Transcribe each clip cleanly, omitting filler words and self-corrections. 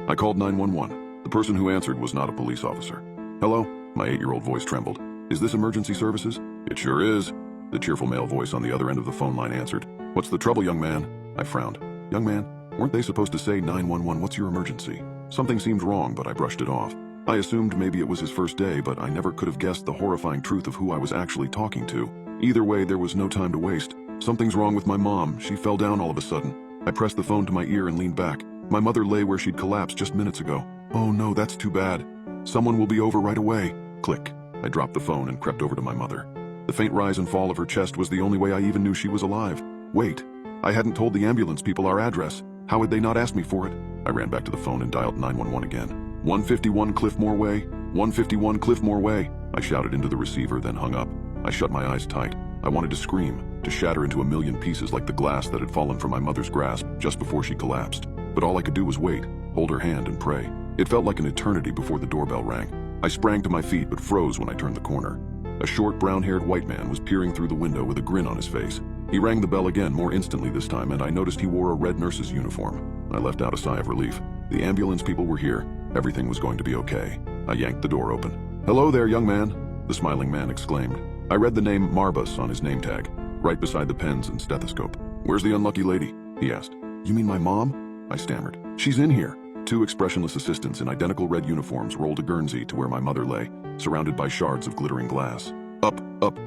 I called 911. The person who answered was not a police officer. Hello? My 8-year-old voice trembled. Is this emergency services? It sure is. The cheerful male voice on the other end of the phone line answered. What's the trouble, young man? I frowned. Young man, weren't they supposed to say 911, what's your emergency? Something seemed wrong, but I brushed it off. I assumed maybe it was his first day, but I never could have guessed the horrifying truth of who I was actually talking to. Either way, there was no time to waste. Something's wrong with my mom. She fell down all of a sudden. I pressed the phone to my ear and leaned back. My mother lay where she'd collapsed just minutes ago. Oh no, that's too bad. Someone will be over right away. Click. I dropped the phone and crept over to my mother. The faint rise and fall of her chest was the only way I even knew she was alive. Wait, I hadn't told the ambulance people our address. How had they not asked me for it? I ran back to the phone and dialed 911 again. 151 Cliffmore Way, 151 Cliffmore Way. I shouted into the receiver, then hung up. I shut my eyes tight. I wanted to scream, to shatter into a million pieces like the glass that had fallen from my mother's grasp just before she collapsed. But all I could do was wait, hold her hand and pray. It felt like an eternity before the doorbell rang. I sprang to my feet but froze when I turned the corner. A short, brown-haired white man was peering through the window with a grin on his face. He rang the bell again, more instantly this time, and I noticed he wore a red nurse's uniform. I let out a sigh of relief. The ambulance people were here. Everything was going to be okay. I yanked the door open. Hello there, young man, the smiling man exclaimed. I read the name Marbus on his name tag, right beside the pens and stethoscope. Where's the unlucky lady? He asked. You mean my mom? I stammered. She's in here. Two expressionless assistants in identical red uniforms rolled a Guernsey to where my mother lay, surrounded by shards of glittering glass. Up,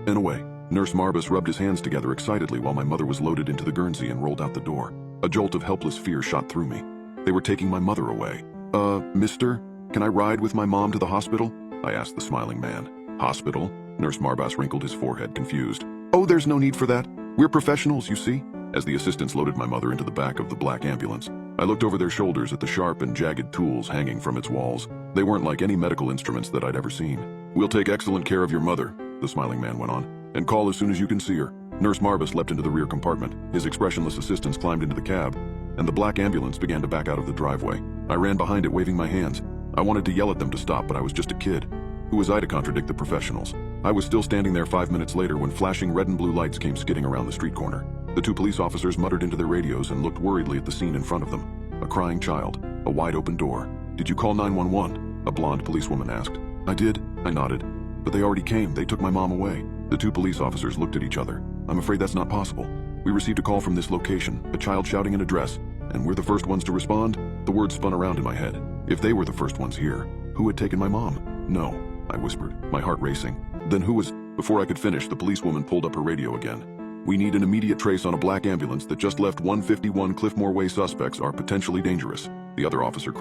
and away. Nurse Marbus rubbed his hands together excitedly while my mother was loaded into the Guernsey and rolled out the door. A jolt of helpless fear shot through me. They were taking my mother away. Mister, can I ride with my mom to the hospital? I asked the smiling man. Hospital? Nurse Marbus wrinkled his forehead, confused. Oh, there's no need for that. We're professionals, you see. As the assistants loaded my mother into the back of the black ambulance, I looked over their shoulders at the sharp and jagged tools hanging from its walls. They weren't like any medical instruments that I'd ever seen. We'll take excellent care of your mother, the smiling man went on, and call as soon as you can see her. Nurse Marbus leapt into the rear compartment. His expressionless assistants climbed into the cab, and the black ambulance began to back out of the driveway. I ran behind it, waving my hands. I wanted to yell at them to stop, but I was just a kid. Who was I to contradict the professionals? I was still standing there 5 minutes later when flashing red and blue lights came skidding around the street corner. The two police officers muttered into their radios and looked worriedly at the scene in front of them. A crying child, a wide-open door. Did you call 911? A blonde policewoman asked. I did, I nodded. But they already came. They took my mom away. The two police officers looked at each other. I'm afraid that's not possible. We received a call from this location, a child shouting an address, and we're the first ones to respond? The words spun around in my head. If they were the first ones here, who had taken my mom? No, I whispered, my heart racing. Then who was... Before I could finish, the policewoman pulled up her radio again. We need an immediate trace on a black ambulance that just left 151 Cliffmore Way. Suspects are potentially dangerous. The other officer